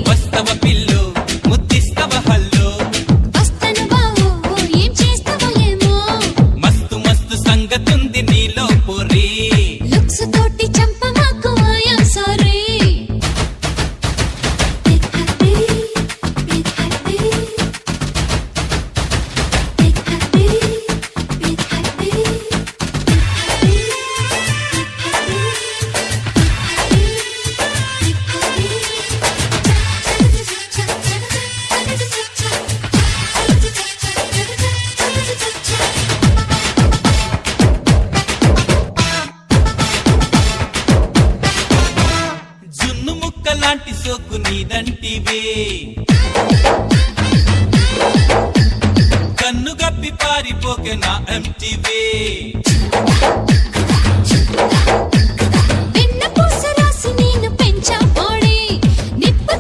వస్తవ పిల్లు ముద్దిస్తవ హల్లు వస్తను బావో ఏం చేస్తావో ఏమో మస్తు మస్తు సంగతుంది నీలో పొరి లుక్స్ తోటి చంప మాకు ఐయామ్ సారీ జున్ను ముక్క లాంటి సోకు నీదంటివే కన్ను గప్పి పారిపోకే నా ఎంటివే